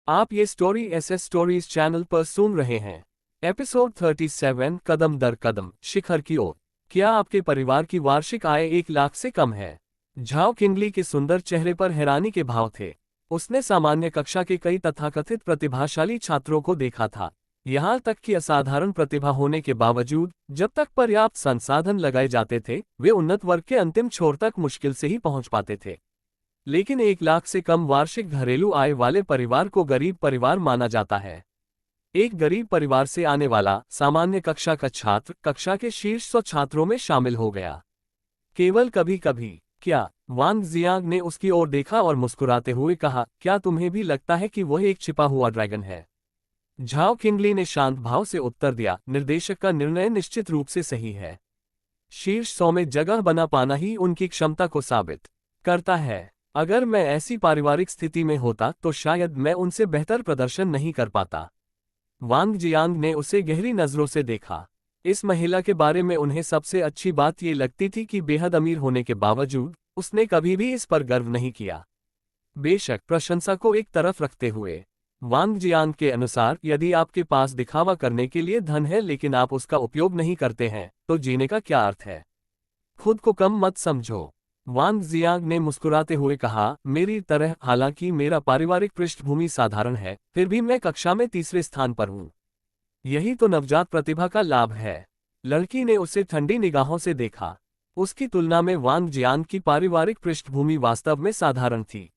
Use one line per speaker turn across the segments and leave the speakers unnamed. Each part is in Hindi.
आप ये स्टोरी एसएस स्टोरीज चैनल पर सुन रहे हैं। एपिसोड 37 कदम दर कदम शिखर की ओर। क्या आपके परिवार की वार्षिक आय 1 लाख से कम है? झाओ किंगली के सुंदर चेहरे पर हैरानी के भाव थे। उसने सामान्य कक्षा के कई तथाकथित प्रतिभाशाली छात्रों को देखा था, यहाँ तक कि असाधारण प्रतिभा होने के बावजूद जब तक पर्याप्त संसाधन लगाए जाते थे वे उन्नत वर्ग के अंतिम छोर तक मुश्किल से ही पहुंच पाते थे। लेकिन 1 लाख से कम वार्षिक घरेलू आय वाले परिवार को गरीब परिवार माना जाता है। एक गरीब परिवार से आने वाला सामान्य कक्षा का छात्र कक्षा के शीर्ष 100 छात्रों में शामिल हो गया। केवल कभी कभी। क्या? वांग जियांग ने उसकी ओर देखा और मुस्कुराते हुए कहा, क्या तुम्हें भी लगता है कि वह एक छिपा हुआ ड्रैगन है? झाओ किंगली ने शांत भाव से उत्तर दिया, निर्देशक का निर्णय निश्चित रूप से सही है। शीर्ष 100 में जगह बना पाना ही उनकी क्षमता को साबित करता है। अगर मैं ऐसी पारिवारिक स्थिति में होता तो शायद मैं उनसे बेहतर प्रदर्शन नहीं कर पाता। वांग जियांग ने उसे गहरी नजरों से देखा। इस महिला के बारे में उन्हें सबसे अच्छी बात ये लगती थी कि बेहद अमीर होने के बावजूद उसने कभी भी इस पर गर्व नहीं किया। बेशक प्रशंसा को एक तरफ रखते हुए, वांग जियांग के अनुसार यदि आपके पास दिखावा करने के लिए धन है लेकिन आप उसका उपयोग नहीं करते हैं तो जीने का क्या अर्थ है? खुद को कम मत समझो। वांग जियांग ने मुस्कुराते हुए कहा, मेरी तरह हालांकि मेरा पारिवारिक पृष्ठभूमि साधारण है, फिर भी मैं कक्षा में तीसरे स्थान पर हूँ। यही तो नवजात प्रतिभा का लाभ है। लड़की ने उसे ठंडी निगाहों से देखा। उसकी तुलना में वांग जियांग की पारिवारिक पृष्ठभूमि वास्तव में साधारण थी,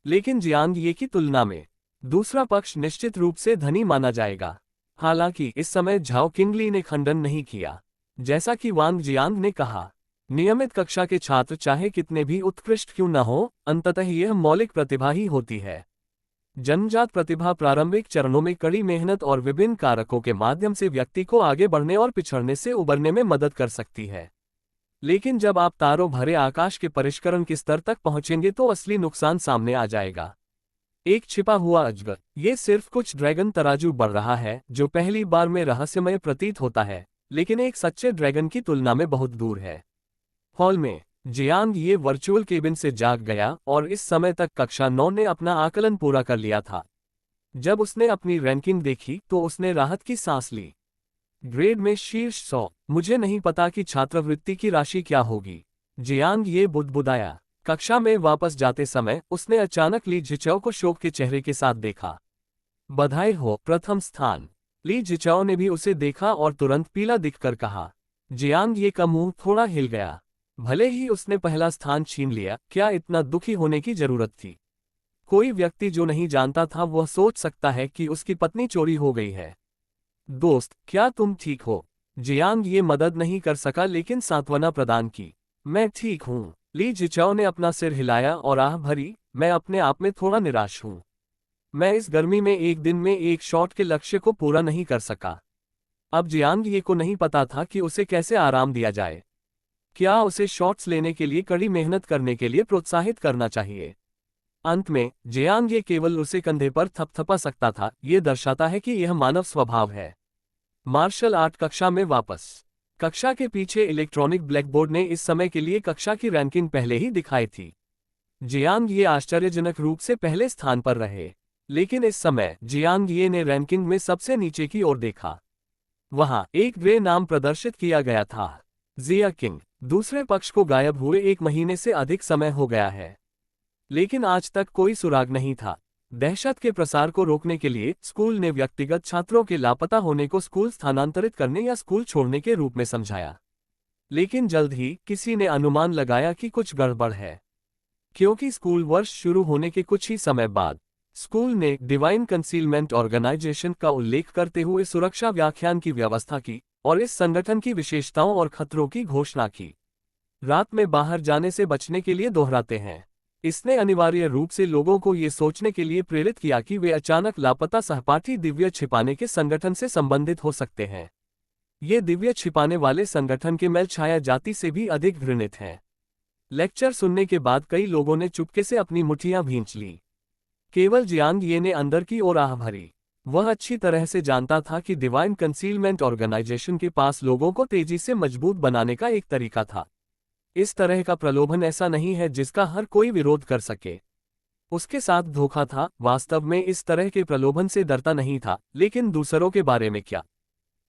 लेकिन जियांग ये की तुलना में दूसरा पक्ष निश्चित रूप से धनी माना जाएगा। हालांकि इस समय झाओ किंगली ने खंडन नहीं किया। जैसा कि वांग जियांग ने कहा, नियमित कक्षा के छात्र चाहे कितने भी उत्कृष्ट क्यों न हो, अंततः यह मौलिक प्रतिभा ही होती है। जन्मजात प्रतिभा प्रारंभिक चरणों में कड़ी मेहनत और विभिन्न कारकों के माध्यम से व्यक्ति को आगे बढ़ने और पिछड़ने से उबरने में मदद कर सकती है। लेकिन जब आप तारों भरे आकाश के परिष्करण के स्तर तक पहुंचेंगे तो असली नुकसान सामने आ जाएगा। एक छिपा हुआ अजगर। ये सिर्फ कुछ ड्रैगन तराजू बढ़ रहा है जो पहली बार में रहस्यमय प्रतीत होता है, लेकिन एक सच्चे ड्रैगन की तुलना में बहुत दूर है। हॉल में जियांग ये वर्चुअल केबिन से जाग गया और इस समय तक कक्षा 9 ने अपना आकलन पूरा कर लिया था। जब उसने अपनी रैंकिंग देखी तो उसने राहत की सांस ली। ग्रेड में शीर्ष 100। मुझे नहीं पता कि छात्रवृत्ति की राशि क्या होगी, जियांग ये बुदबुदाया। कक्षा में वापस जाते समय उसने अचानक ली जिचाओ को शोक के चेहरे के साथ देखा। बधाई हो, प्रथम स्थान। ली जिचाओ ने भी उसे देखा और तुरंत पीला दिखकर कहा। जियांग ये का मुंह थोड़ा हिल गया। भले ही उसने पहला स्थान छीन लिया, क्या इतना दुखी होने की जरूरत थी? कोई व्यक्ति जो नहीं जानता था वह सोच सकता है कि उसकी पत्नी चोरी हो गई है। दोस्त, क्या तुम ठीक हो? जियांग ये मदद नहीं कर सका लेकिन सांत्वना प्रदान की। मैं ठीक हूँ। ली जिचाओ ने अपना सिर हिलाया और आह भरी, मैं अपने आप में थोड़ा निराश हूँ। मैं इस गर्मी में एक दिन में एक शॉट के लक्ष्य को पूरा नहीं कर सका। अब जियांग ये को नहीं पता था कि उसे कैसे आराम दिया जाए। क्या उसे शॉट्स लेने के लिए कड़ी मेहनत करने के लिए प्रोत्साहित करना चाहिए? अंत में जियांग ये केवल उसे कंधे पर थपथपा सकता था। ये दर्शाता है कि यह मानव स्वभाव है। मार्शल आर्ट कक्षा में वापस। कक्षा के पीछे इलेक्ट्रॉनिक ब्लैकबोर्ड ने इस समय के लिए कक्षा की रैंकिंग पहले ही दिखाई थी। जियांग ये आश्चर्यजनक रूप से पहले स्थान पर रहे, लेकिन इस समय जियांग ये ने रैंकिंग में सबसे नीचे की ओर देखा। वहां एक ग्रे नाम प्रदर्शित किया गया था, जिया किंग। दूसरे पक्ष को गायब हुए 1 महीने से अधिक समय हो गया है, लेकिन आज तक कोई सुराग नहीं था। दहशत के प्रसार को रोकने के लिए स्कूल ने व्यक्तिगत छात्रों के लापता होने को स्कूल स्थानांतरित करने या स्कूल छोड़ने के रूप में समझाया। लेकिन जल्द ही किसी ने अनुमान लगाया कि कुछ गड़बड़ है, क्योंकि स्कूल वर्ष शुरू होने के कुछ ही समय बाद स्कूल ने डिवाइन कंसीलमेंट ऑर्गेनाइजेशन का उल्लेख करते हुए सुरक्षा व्याख्यान की व्यवस्था की और इस संगठन की विशेषताओं और खतरों की घोषणा की। रात में बाहर जाने से बचने के लिए दोहराते हैं। इसने अनिवार्य रूप से लोगों को ये सोचने के लिए प्रेरित किया कि वे अचानक लापता सहपाठी दिव्य छिपाने के संगठन से संबंधित हो सकते हैं। ये दिव्य छिपाने वाले संगठन के मेल छाया जाति से भी अधिक घृणित हैं। लेक्चर सुनने के बाद कई लोगों ने चुपके से अपनी मुट्ठियां भींच ली। केवल जियांग ये ने अंदर की ओर आह भरी। वह अच्छी तरह से जानता था कि डिवाइन कंसीलमेंट ऑर्गेनाइजेशन के पास लोगों को तेजी से मजबूत बनाने का एक तरीका था। इस तरह का प्रलोभन ऐसा नहीं है जिसका हर कोई विरोध कर सके। उसके साथ धोखा था। वास्तव में इस तरह के प्रलोभन से डरता नहीं था, लेकिन दूसरों के बारे में क्या।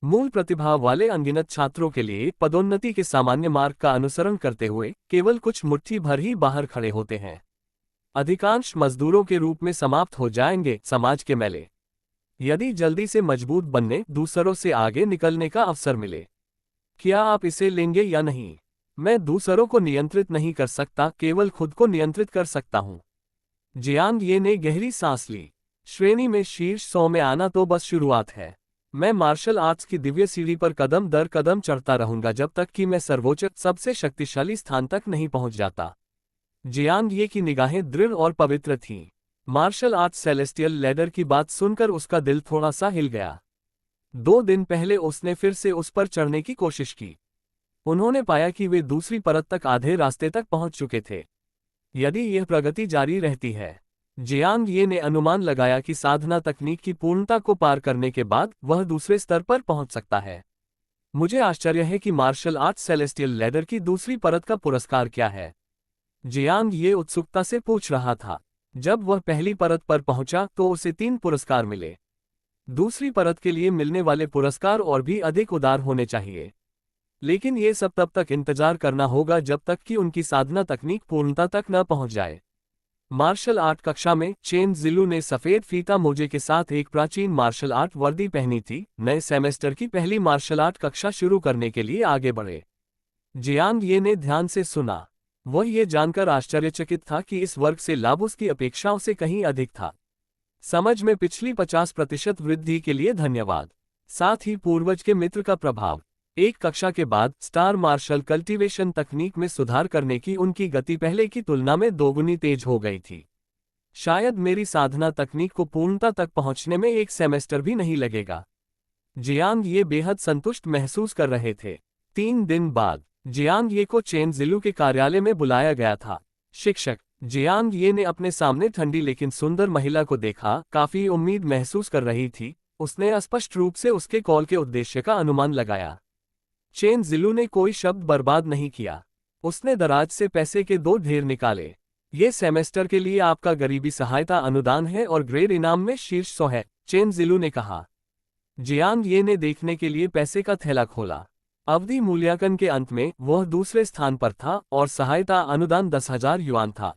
मूल प्रतिभा वाले अनगिनत छात्रों के लिए पदोन्नति के सामान्य मार्ग का अनुसरण करते हुए केवल कुछ मुट्ठी भर ही बाहर खड़े होते हैं। अधिकांश मजदूरों के रूप में समाप्त हो जाएंगे समाज के मेले, यदि जल्दी से मजबूत बनने, दूसरों से आगे निकलने का अवसर मिले। क्या आप इसे लेंगे या नहीं? मैं दूसरों को नियंत्रित नहीं कर सकता, केवल खुद को नियंत्रित कर सकता हूं। जियांग ये ने गहरी सांस ली। श्रेणी में शीर्ष 100 में आना तो बस शुरुआत है। मैं मार्शल आर्ट्स की दिव्य सीढ़ी पर कदम दर कदम चढ़ता रहूंगा जब तक कि मैं सर्वोच्च, सबसे शक्तिशाली स्थान तक नहीं पहुंच जाता। जियांग ये की निगाहें दृढ़ और पवित्र थीं। मार्शल आर्ट्स सेलेस्टियल लैडर की बात सुनकर उसका दिल थोड़ा सा हिल गया। 2 दिन पहले उसने फिर से उस पर चढ़ने की कोशिश की। उन्होंने पाया कि वे दूसरी परत तक आधे रास्ते तक पहुंच चुके थे। यदि यह प्रगति जारी रहती है, जियांग ये ने अनुमान लगाया कि साधना तकनीक की पूर्णता को पार करने के बाद वह दूसरे स्तर पर पहुंच सकता है। मुझे आश्चर्य है कि मार्शल आर्ट्स सेलेस्टियल लैडर की दूसरी परत का पुरस्कार क्या है? जियांग ये उत्सुकता से पूछ रहा था। जब वह पहली परत पर पहुंचा तो उसे 3 पुरस्कार मिले। दूसरी परत के लिए मिलने वाले पुरस्कार और भी अधिक उदार होने चाहिए, लेकिन ये सब तब तक इंतजार करना होगा जब तक कि उनकी साधना तकनीक पूर्णता तक न पहुंच जाए। मार्शल आर्ट कक्षा में चेन जिलू ने सफेद फीता मोजे के साथ एक प्राचीन मार्शल आर्ट वर्दी पहनी थी। नए सेमेस्टर की पहली मार्शल आर्ट कक्षा शुरू करने के लिए आगे बढ़े। जियांग ये ने ध्यान से सुना। वह ये जानकर आश्चर्यचकित था कि इस वर्ग से लाभ उसकी अपेक्षाओं से कहीं अधिक था। समझ में पिछली 50% वृद्धि के लिए धन्यवाद। साथ ही पूर्वज के मित्र का प्रभाव। एक कक्षा के बाद स्टार मार्शल कल्टीवेशन तकनीक में सुधार करने की उनकी गति पहले की तुलना में दोगुनी तेज हो गई थी। शायद मेरी साधना तकनीक को पूर्णता तक पहुंचने में 1 सेमेस्टर भी नहीं लगेगा। जियांग ये बेहद संतुष्ट महसूस कर रहे थे। 3 दिन बाद जियांग ये को चेन जिलू के कार्यालय में बुलाया गया था। शिक्षक। जियांग ये ने अपने सामने ठंडी लेकिन सुंदर महिला को देखा। काफी उम्मीद महसूस कर रही थी। उसने स्पष्ट रूप से उसके कॉल के उद्देश्य का अनुमान लगाया। चेन जिलू ने कोई शब्द बर्बाद नहीं किया। उसने दराज से पैसे के 2 ढेर निकाले। ये सेमेस्टर के लिए आपका गरीबी सहायता अनुदान है और ग्रेड इनाम में शीर्ष 100 है, चेन जिलू ने कहा। जियांग ये ने देखने के लिए पैसे का थैला खोला। अवधि मूल्यांकन के अंत में वह दूसरे स्थान पर था और सहायता अनुदान 10,000 युआन था।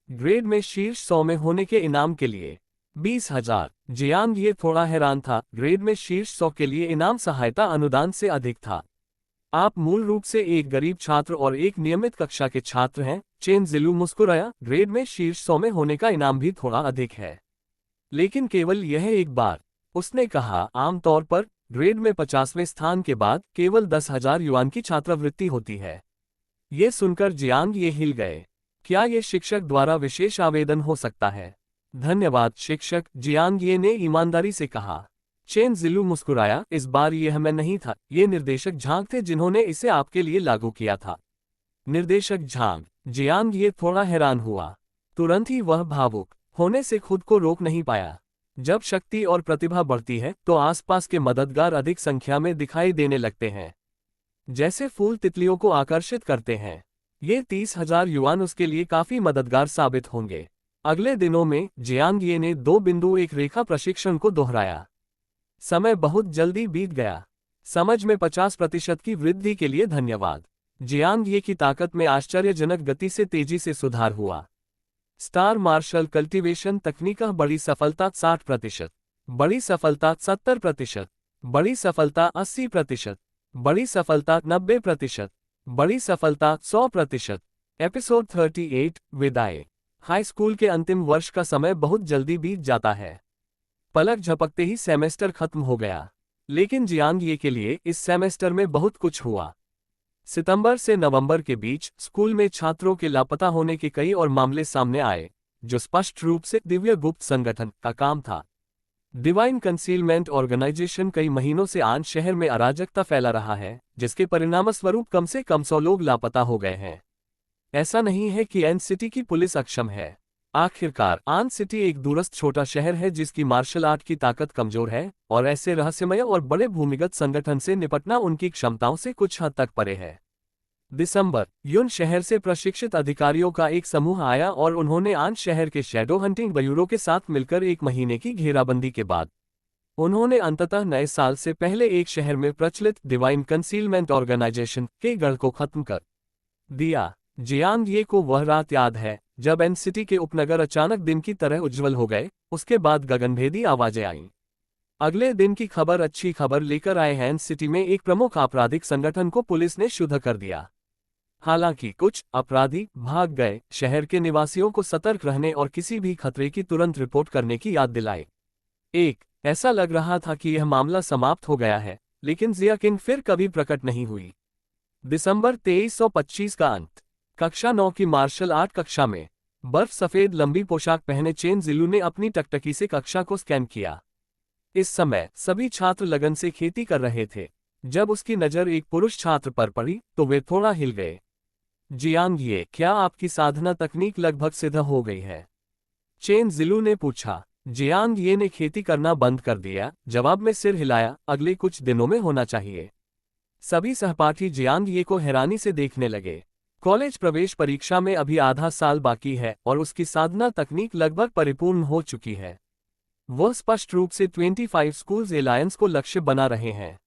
ग्रेड में शीर्ष 100 में होने के इनाम के लिए 20,000। जियांग ये थोड़ा हैरान था। ग्रेड में शीर्ष 100 के लिए इनाम सहायता अनुदान से अधिक था। आप मूल रूप से एक गरीब छात्र और एक नियमित कक्षा के छात्र हैं, चेन जिलू मुस्कुराया। ग्रेड में शीर्ष 100 में होने का इनाम भी थोड़ा अधिक है, लेकिन केवल यह एक बार। उसने कहा, आमतौर पर ग्रेड में 50वें स्थान के बाद केवल 10,000 युआन की छात्रवृत्ति होती है। ये सुनकर जियांग ये हिल गए। क्या ये शिक्षक द्वारा विशेष आवेदन हो सकता है? धन्यवाद शिक्षक, जियांग ये ने ईमानदारी से कहा। चेन जिलू मुस्कुराया। इस बार यह मैं नहीं था, ये निर्देशक झांग थे जिन्होंने इसे आपके लिए लागू किया था। निर्देशक झांग। जियांग ये थोड़ा हैरान हुआ। तुरंत ही वह भावुक होने से खुद को रोक नहीं पाया। जब शक्ति और प्रतिभा बढ़ती है तो आसपास के मददगार अधिक संख्या में दिखाई देने लगते हैं, जैसे फूल तितलियों को आकर्षित करते हैं। ये 30,000 युआन उसके लिए काफी मददगार साबित होंगे। अगले दिनों में जियांग ये ने 2 बिंदु एक रेखा प्रशिक्षण को दोहराया। समय बहुत जल्दी बीत गया। समझ में 50% की वृद्धि के लिए धन्यवाद। जियांग ये की ताकत में आश्चर्यजनक गति से तेजी से सुधार हुआ। स्टार मार्शल कल्टीवेशन तकनीक बड़ी सफलता 60%, बड़ी सफलता 70%, बड़ी सफलता 80%, बड़ी सफलता 90%, बड़ी सफलता 100%। एपिसोड 38 विदाई। हाई स्कूल के अंतिम वर्ष का समय बहुत जल्दी बीत जाता है। पलक झपकते ही सेमेस्टर खत्म हो गया, लेकिन जियांग ये के लिए इस सेमेस्टर में बहुत कुछ हुआ। सितंबर से नवंबर के बीच स्कूल में छात्रों के लापता होने के कई और मामले सामने आए, जो स्पष्ट रूप से दिव्य गुप्त संगठन का काम था। डिवाइन कंसीलमेंट ऑर्गेनाइजेशन कई महीनों से आन शहर में अराजकता फैला रहा है, जिसके परिणामस्वरूप कम से कम 100 लोग लापता हो गए हैं। ऐसा नहीं है कि एन सिटी की पुलिस अक्षम है। आखिरकार आन सिटी एक दूरस्थ छोटा शहर है जिसकी मार्शल आर्ट की ताकत कमजोर है, और ऐसे रहस्यमय और बड़े भूमिगत संगठन से निपटना उनकी क्षमताओं से कुछ हद तक परे है। दिसंबर, युन शहर से प्रशिक्षित अधिकारियों का एक समूह आया और उन्होंने आन शहर के शैडो हंटिंग ब्यूरो के साथ मिलकर 1 महीने की घेराबंदी के बाद उन्होंने अंततः नए साल से पहले एक शहर में प्रचलित डिवाइन कंसीलमेंट ऑर्गेनाइजेशन के गढ़ को खत्म कर दिया। जियांग ये को वह रात याद है जब एनसीटी के उपनगर अचानक दिन की तरह उज्जवल हो गए। उसके बाद गगनभेदी आवाजें आईं। अगले दिन की खबर अच्छी खबर लेकर आए हैं। सिटी में एक प्रमुख आपराधिक संगठन को पुलिस ने शुद्ध कर दिया। हालांकि कुछ अपराधी भाग गए। शहर के निवासियों को सतर्क रहने और किसी भी खतरे की तुरंत रिपोर्ट करने की याद दिलाए। ऐसा लग रहा था कि यह मामला समाप्त हो गया है, लेकिन जिया किंग फिर कभी प्रकट नहीं हुई। दिसंबर 2325 का अंत। कक्षा 9 की मार्शल आर्ट कक्षा में बर्फ सफेद लंबी पोशाक पहने चेन जिलू ने अपनी टकटकी से कक्षा को स्कैन किया। इस समय सभी छात्र लगन से खेती कर रहे थे। जब उसकी नजर एक पुरुष छात्र पर पड़ी तो वे थोड़ा हिल गए। जियांग ये, क्या आपकी साधना तकनीक लगभग सिद्ध हो गई है? चेन जिलू ने पूछा। जियांग ये ने खेती करना बंद कर दिया। जवाब में सिर हिलाया। अगले कुछ दिनों में होना चाहिए। सभी सहपाठी जियांग ये को हैरानी से देखने लगे। कॉलेज प्रवेश परीक्षा में अभी आधा साल बाकी है और उसकी साधना तकनीक लगभग परिपूर्ण हो चुकी है। वह स्पष्ट रूप से 25 स्कूल्स एलायंस को लक्ष्य बना रहे हैं।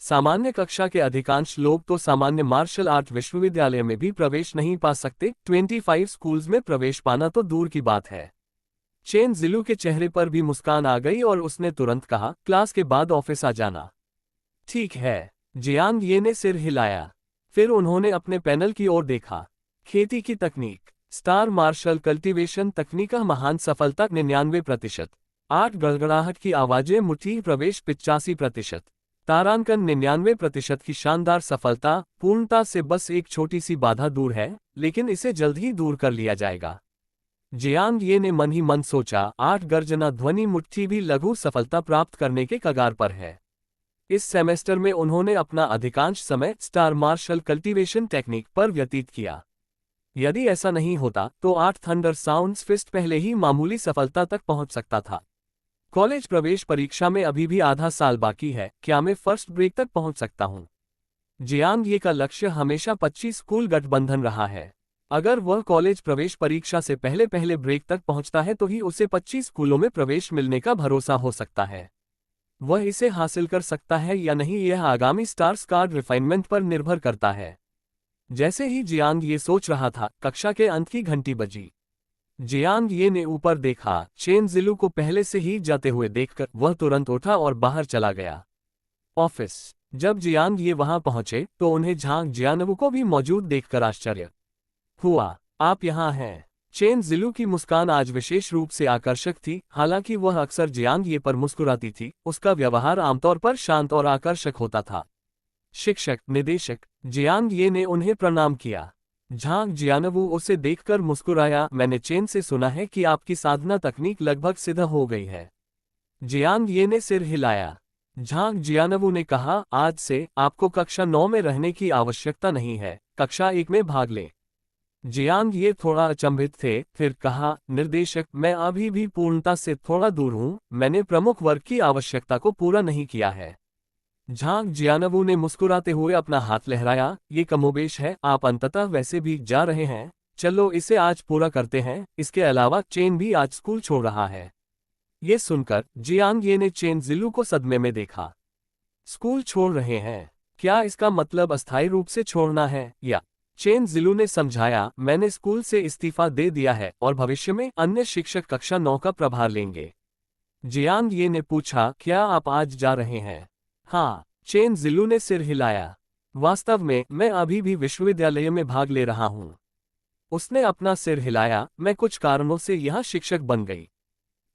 सामान्य कक्षा के अधिकांश लोग तो सामान्य मार्शल आर्ट विश्वविद्यालय में भी प्रवेश नहीं पा सकते। 25 स्कूल्स में प्रवेश पाना तो दूर की बात है। चेन जिलू के चेहरे पर भी मुस्कान आ गई और उसने तुरंत कहा, क्लास के बाद ऑफिस आ जाना। ठीक है। जियांग ये ने सिर हिलाया। फिर उन्होंने अपने पैनल की ओर देखा। खेती की तकनीक, स्टार मार्शल कल्टीवेशन तकनीक का महान सफलता 99%। 8 गड़गड़ाहट की आवाजें मुट्ठी प्रवेश 85%। तारांकन 99% की शानदार सफलता। पूर्णता से बस एक छोटी सी बाधा दूर है, लेकिन इसे जल्द ही दूर कर लिया जाएगा। जियांग ये ने मन ही मन सोचा। 8 गर्जना ध्वनि मुट्ठी भी लघु सफलता प्राप्त करने के कगार पर है। इस सेमेस्टर में उन्होंने अपना अधिकांश समय स्टार मार्शल कल्टीवेशन टेक्निक पर व्यतीत किया। यदि ऐसा नहीं होता तो 8 थंडर साउंड्स फिस्ट पहले ही मामूली सफलता तक पहुंच सकता था। कॉलेज प्रवेश परीक्षा में अभी भी आधा साल बाकी है। क्या मैं फर्स्ट ब्रेक तक पहुंच सकता हूं? जियांग ये का लक्ष्य हमेशा 25 स्कूल गठबंधन रहा है। अगर वह कॉलेज प्रवेश परीक्षा से पहले पहले ब्रेक तक पहुंचता है तो ही उसे 25 स्कूलों में प्रवेश मिलने का भरोसा हो सकता है। वह इसे हासिल कर सकता है या नहीं, यह आगामी स्टार्स कार्ड रिफाइनमेंट पर निर्भर करता है। जैसे ही जियांग ये सोच रहा था, कक्षा के अंत की घंटी बजी। जियांग ये ने ऊपर देखा। चेन जिलू को पहले से ही जाते हुए देखकर वह तुरंत उठा और बाहर चला गया। ऑफिस। जब जियांग ये वहां पहुंचे तो उन्हें झांग जियानवू को भी मौजूद देखकर आश्चर्य हुआ। आप यहाँ हैं। चेन जिलू की मुस्कान आज विशेष रूप से आकर्षक थी। हालांकि वह अक्सर जियांग ये पर मुस्कुराती थी, उसका व्यवहार आमतौर पर शांत और आकर्षक होता था। शिक्षक, निदेशक। जियांग ये ने उन्हें प्रणाम किया। झांग जियानवू उसे देखकर मुस्कुराया। मैंने चेन से सुना है कि आपकी साधना तकनीक लगभग सिद्ध हो गई है। जियांग ये ने सिर हिलाया। झांग जियानवू ने कहा, आज से आपको कक्षा 9 में रहने की आवश्यकता नहीं है, कक्षा 1 में भाग लें। जियांग ये थोड़ा अचंभित थे, फिर कहा, निर्देशक, मैं अभी भी पूर्णता से थोड़ा दूर हूं। मैंने प्रमुख वर्ग की आवश्यकता को पूरा नहीं किया है। झांग जियानवू ने मुस्कुराते हुए अपना हाथ लहराया। ये कमोबेश है, आप अंततः वैसे भी जा रहे हैं। चलो इसे आज पूरा करते हैं। इसके अलावा चेन भी आज स्कूल छोड़ रहा है। ये सुनकर जियांग ये ने चेन जिलू को सदमे में देखा। स्कूल छोड़ रहे हैं? क्या इसका मतलब अस्थायी रूप से छोड़ना है या? चेन जिलू ने समझाया, मैंने स्कूल से इस्तीफा दे दिया है और भविष्य में अन्य शिक्षक कक्षा 9 का प्रभार लेंगे। जियांग ये ने पूछा, क्या आप आज जा रहे हैं? हाँ। चेन जिलू ने सिर हिलाया। वास्तव में मैं अभी भी विश्वविद्यालय में भाग ले रहा हूं। उसने अपना सिर हिलाया। मैं कुछ कारणों से यहां शिक्षक बन गई।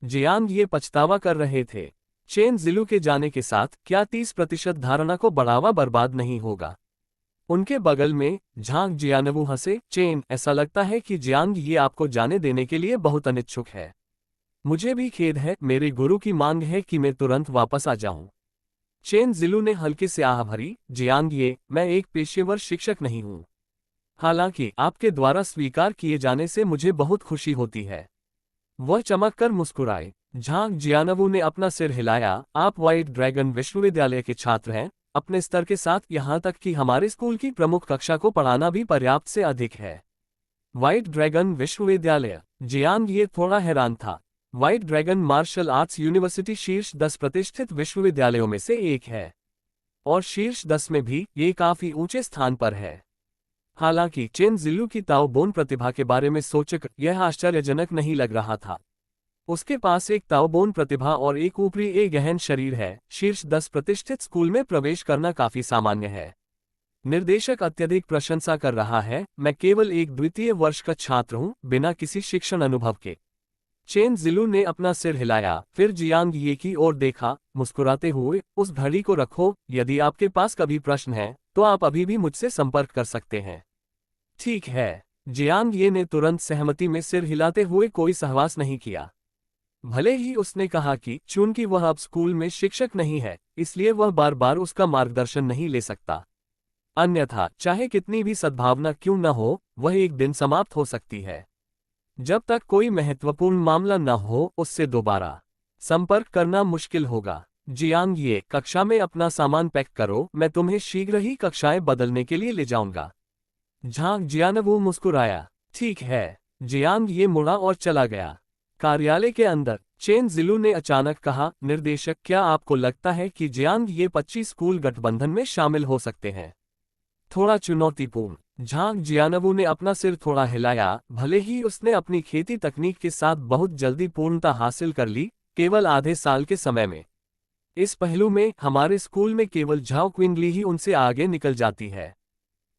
जियांग ये पछतावा कर रहे थे। चेन जिलू के जाने के साथ क्या 30% धारणा को बढ़ावा बर्बाद नहीं होगा? उनके बगल में झांग जियानवू हंसे। चेन, ऐसा लगता है कि जियांग ये आपको जाने देने के लिए बहुत अनिच्छुक है। मुझे भी खेद है, मेरे गुरु की मांग है कि मैं तुरंत वापस आ जाऊं। चेन जिलू ने हल्के से आह भरी। जियांग ये, मैं एक पेशेवर शिक्षक नहीं हूं। हालांकि आपके द्वारा स्वीकार किए जाने से मुझे बहुत खुशी होती है। वह चमककर मुस्कुराए। झांग जियानवू ने अपना सिर हिलाया। आप व्हाइट ड्रैगन विश्वविद्यालय के छात्र हैं, अपने स्तर के साथ, यहाँ तक कि हमारे स्कूल की प्रमुख कक्षा को पढ़ाना भी पर्याप्त से अधिक है। व्हाइट ड्रैगन विश्वविद्यालय। जियांग ये थोड़ा हैरान था। White dragon martial arts university शीर्ष 10 प्रतिष्ठित विश्वविद्यालयों में से एक है, और शीर्ष 10 में भी ये काफी ऊंचे स्थान पर है। हालांकि चेन जिलू की ताओबोन प्रतिभा के बारे में सोचकर यह आश्चर्यजनक नहीं लग रहा था। उसके पास एक ताओबोन प्रतिभा और एक ऊपरी गहन शरीर है। शीर्ष 10 प्रतिष्ठित स्कूल में प्रवेश करना काफी सामान्य है। निर्देशक अत्यधिक प्रशंसा कर रहा है। मैं केवल एक द्वितीय वर्ष का छात्र हूं, बिना किसी शिक्षण अनुभव के। चेन जिलू ने अपना सिर हिलाया, फिर जियांग ये की ओर देखा, मुस्कुराते हुए। उस घड़ी को रखो, यदि आपके पास कभी प्रश्न है तो आप अभी भी मुझसे संपर्क कर सकते हैं। ठीक है। जियांग ये ने तुरंत सहमति में सिर हिलाते हुए कोई सहवास नहीं किया। भले ही उसने कहा कि चूंकि वह अब स्कूल में शिक्षक नहीं है, इसलिए वह बार बार उसका मार्गदर्शन नहीं ले सकता। अन्यथा चाहे कितनी भी सद्भावना क्यों न हो, वह एक दिन समाप्त हो सकती है। जब तक कोई महत्वपूर्ण मामला न हो, उससे दोबारा संपर्क करना मुश्किल होगा। जियांग ये, कक्षा में अपना सामान पैक करो, मैं तुम्हें शीघ्र ही कक्षाएं बदलने के लिए ले जाऊंगा। झांग जियानवू मुस्कुराया। ठीक है। जियांग ये मुड़ा और चला गया। कार्यालय के अंदर चेन जिलू ने अचानक कहा, निर्देशक, क्या आपको लगता है कि जियांग ये 25 स्कूल गठबंधन में शामिल हो सकते हैं? थोड़ा चुनौतीपूर्ण। झांग जियानवू ने अपना सिर थोड़ा हिलाया। भले ही उसने अपनी खेती तकनीक के साथ बहुत जल्दी पूर्णता हासिल कर ली, केवल आधे साल के समय में। इस पहलू में हमारे स्कूल में केवल झाओ क्विंगली ही उनसे आगे निकल जाती है।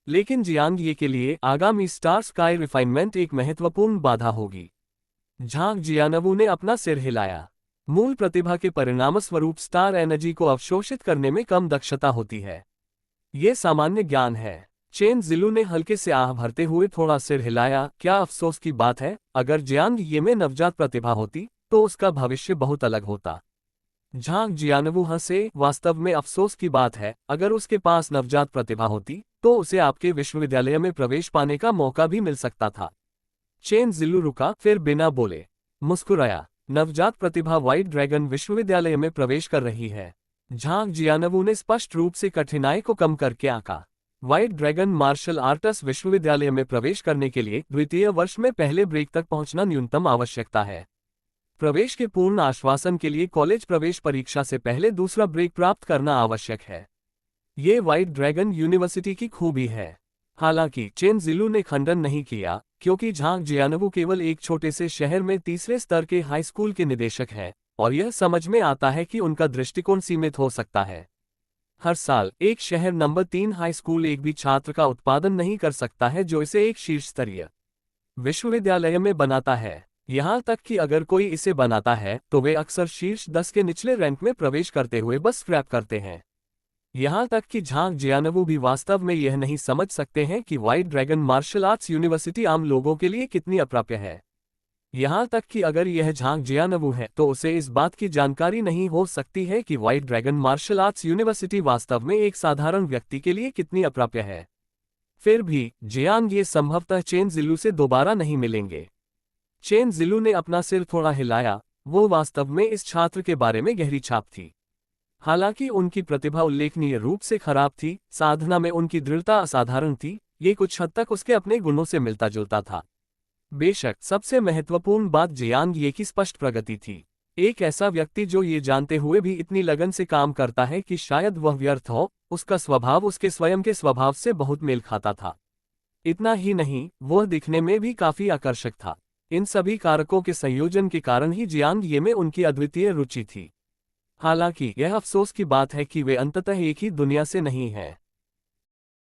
लेकिन जियांग ये के लिए आगामी स्टार स्काई रिफाइनमेंट एक महत्वपूर्ण बाधा होगी। झांग जियानवू ने अपना सिर हिलाया। मूल प्रतिभा के परिणामस्वरूप स्टार एनर्जी को अवशोषित करने में कम दक्षता होती है। ये सामान्य ज्ञान है। चेन जिलू ने हल्के से आह भरते हुए थोड़ा सिर हिलाया। क्या अफसोस की बात है, अगर जियांग ये में नवजात प्रतिभा होती तो उसका भविष्य बहुत अलग होता। झांग जियानवू हंसे। वास्तव में अफसोस की बात है, अगर उसके पास नवजात प्रतिभा होती तो उसे आपके विश्वविद्यालय में प्रवेश पाने का मौका भी मिल सकता था। चेन जिलू रुका, फिर बिना बोले मुस्कुराया। नवजात प्रतिभा व्हाइट ड्रैगन विश्वविद्यालय में प्रवेश कर रही है। झांग जियानवू ने स्पष्ट रूप से कठिनाई को कम करके आंका। व्हाइट ड्रैगन मार्शल आर्ट्स विश्वविद्यालय में प्रवेश करने के लिए द्वितीय वर्ष में पहले ब्रेक तक पहुंचना न्यूनतम आवश्यकता है। प्रवेश के पूर्ण आश्वासन के लिए कॉलेज प्रवेश परीक्षा से पहले दूसरा ब्रेक प्राप्त करना आवश्यक है। ये व्हाइट ड्रैगन यूनिवर्सिटी की खूबी है। हालांकि चेन जिलू ने खंडन नहीं किया, क्योंकि झांग जियानवू केवल एक छोटे से शहर में तीसरे स्तर के हाई स्कूल के निदेशक हैं, और यह समझ में आता है कि उनका दृष्टिकोण सीमित हो सकता है। हर साल एक शहर नंबर 3 हाई स्कूल एक भी छात्र का उत्पादन नहीं कर सकता है जो इसे एक शीर्ष स्तरीय विश्वविद्यालय में बनाता है। यहां तक कि अगर कोई इसे बनाता है तो वे अक्सर शीर्ष 10 के निचले रैंक में प्रवेश करते हुए बस स्क्रैप करते हैं। यहां तक कि झांग जियानवू भी वास्तव में यह नहीं समझ सकते हैं कि white dragon martial arts university आम लोगों के लिए कितनी अप्राप्य है। यहां तक कि अगर यह झांग जियानवू है तो उसे इस बात की जानकारी नहीं हो सकती है कि white dragon martial arts university वास्तव में एक साधारण व्यक्ति के लिए कितनी अप्राप्य है। फिर भी जियांग ये संभवतः चेन जिलू से दोबारा नहीं मिलेंगे। चेन जिलू ने अपना सिर थोड़ा हिलाया। वो वास्तव में इस छात्र के बारे में गहरी छाप थी। हालांकि उनकी प्रतिभा उल्लेखनीय रूप से खराब थी, साधना में उनकी दृढ़ता असाधारण थी। ये कुछ हद तक उसके अपने गुणों से मिलता जुलता था। बेशक सबसे महत्वपूर्ण बात जियांग ये की स्पष्ट प्रगति थी। एक ऐसा व्यक्ति जो ये जानते हुए भी इतनी लगन से काम करता है कि शायद वह व्यर्थ हो, उसका स्वभाव उसके स्वयं के स्वभाव से बहुत मेल खाता था। इतना ही नहीं, वह दिखने में भी काफी आकर्षक था। इन सभी कारकों के संयोजन के कारण ही जियांग ये में उनकी अद्वितीय रुचि थी। हालांकि यह अफसोस की बात है कि वे अंततः एक ही दुनिया से नहीं हैं।